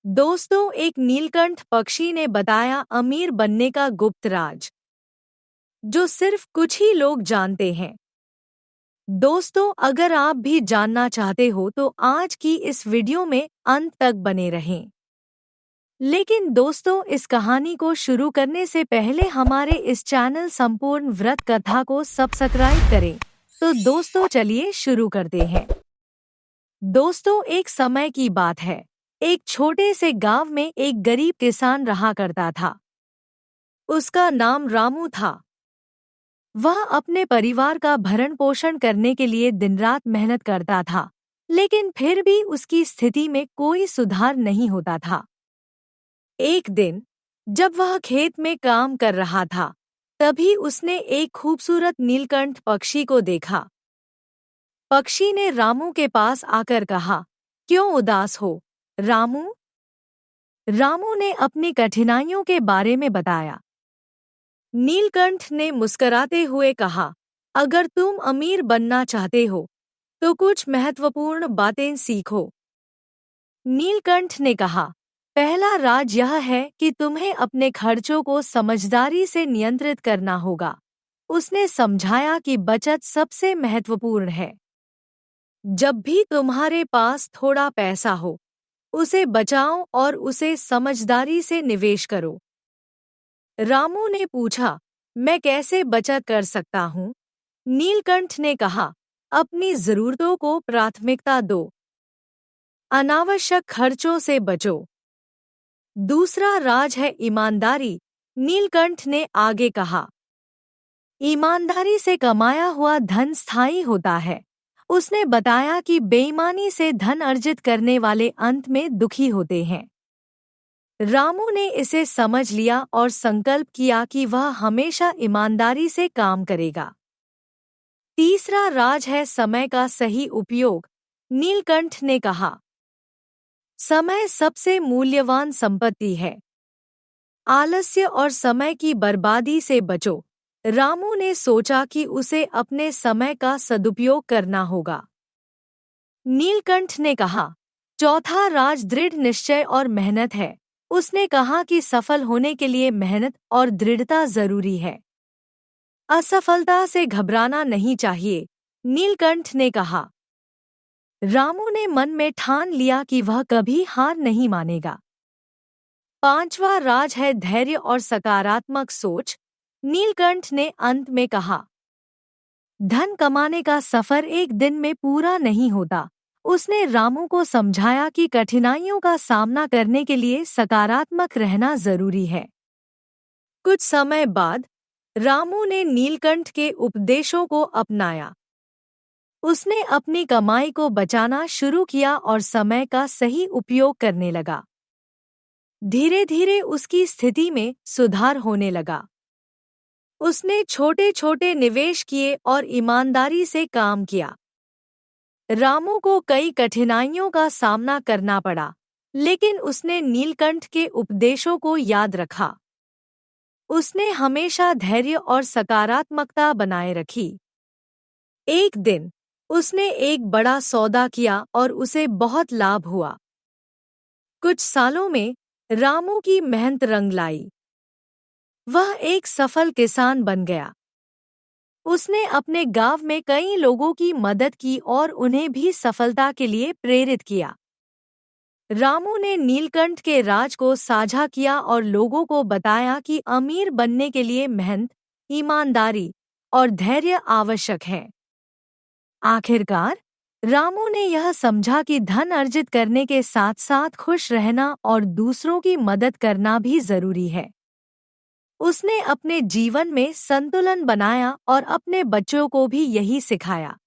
दोस्तों, एक नीलकंठ पक्षी ने बताया अमीर बनने का गुप्त राज, जो सिर्फ कुछ ही लोग जानते हैं। दोस्तों, अगर आप भी जानना चाहते हो तो आज की इस वीडियो में अंत तक बने रहें। लेकिन दोस्तों, इस कहानी को शुरू करने से पहले हमारे इस चैनल संपूर्ण व्रत कथा को सब्सक्राइब करें। तो दोस्तों, चलिए शुरू करते हैं। दोस्तों, एक समय की बात है। एक छोटे से गांव में एक गरीब किसान रहा करता था। उसका नाम रामू था। वह अपने परिवार का भरण पोषण करने के लिए दिन रात मेहनत करता था, लेकिन फिर भी उसकी स्थिति में कोई सुधार नहीं होता था। एक दिन जब वह खेत में काम कर रहा था, तभी उसने एक खूबसूरत नीलकंठ पक्षी को देखा। पक्षी ने रामू के पास आकर कहा, "क्यों उदास हो, रामू?" रामू ने अपनी कठिनाइयों के बारे में बताया। नीलकंठ ने मुस्कुराते हुए कहा, "अगर तुम अमीर बनना चाहते हो, तो कुछ महत्वपूर्ण बातें सीखो।" नीलकंठ ने कहा, "पहला राज यह है कि तुम्हें अपने खर्चों को समझदारी से नियंत्रित करना होगा।" उसने समझाया कि बचत सबसे महत्वपूर्ण है। जब भी तुम्हारे पास थोड़ा पैसा हो, उसे बचाओ और उसे समझदारी से निवेश करो। रामू ने पूछा, "मैं कैसे बचत कर सकता हूँ?" नीलकंठ ने कहा, "अपनी जरूरतों को प्राथमिकता दो। अनावश्यक खर्चों से बचो। दूसरा राज है ईमानदारी।" नीलकंठ ने आगे कहा, "ईमानदारी से कमाया हुआ धन स्थायी होता है।" उसने बताया कि बेईमानी से धन अर्जित करने वाले अंत में दुखी होते हैं। रामू ने इसे समझ लिया और संकल्प किया कि वह हमेशा ईमानदारी से काम करेगा। तीसरा राज है समय का सही उपयोग। नीलकंठ ने कहा, "समय सबसे मूल्यवान संपत्ति है। आलस्य और समय की बर्बादी से बचो।" रामू ने सोचा कि उसे अपने समय का सदुपयोग करना होगा। नीलकंठ ने कहा, "चौथा राज दृढ़ निश्चय और मेहनत है।" उसने कहा कि सफल होने के लिए मेहनत और दृढ़ता जरूरी है। असफलता से घबराना नहीं चाहिए। नीलकंठ ने कहा। रामू ने मन में ठान लिया कि वह कभी हार नहीं मानेगा। पांचवा राज है धैर्य और सकारात्मक सोच। नीलकंठ ने अंत में कहा, "धन कमाने का सफर एक दिन में पूरा नहीं होता।" उसने रामू को समझाया कि कठिनाइयों का सामना करने के लिए सकारात्मक रहना जरूरी है। कुछ समय बाद रामू ने नीलकंठ के उपदेशों को अपनाया। उसने अपनी कमाई को बचाना शुरू किया और समय का सही उपयोग करने लगा। धीरे धीरे उसकी स्थिति में सुधार होने लगा। उसने छोटे छोटे निवेश किए और ईमानदारी से काम किया। रामू को कई कठिनाइयों का सामना करना पड़ा, लेकिन उसने नीलकंठ के उपदेशों को याद रखा। उसने हमेशा धैर्य और सकारात्मकता बनाए रखी। एक दिन उसने एक बड़ा सौदा किया और उसे बहुत लाभ हुआ। कुछ सालों में रामू की मेहनत रंग लाई। वह एक सफल किसान बन गया। उसने अपने गांव में कई लोगों की मदद की और उन्हें भी सफलता के लिए प्रेरित किया। रामू ने नीलकंठ के राज को साझा किया और लोगों को बताया कि अमीर बनने के लिए मेहनत, ईमानदारी और धैर्य आवश्यक है। आखिरकार रामू ने यह समझा कि धन अर्जित करने के साथ साथ खुश रहना और दूसरों की मदद करना भी जरूरी है। उसने अपने जीवन में संतुलन बनाया और अपने बच्चों को भी यही सिखाया।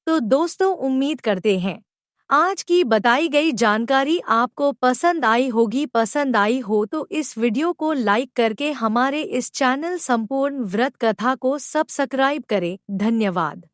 तो दोस्तों, उम्मीद करते हैं आज की बताई गई जानकारी आपको पसंद आई होगी। पसंद आई हो तो इस वीडियो को लाइक करके हमारे इस चैनल संपूर्ण व्रत कथा को सब्सक्राइब करें। धन्यवाद।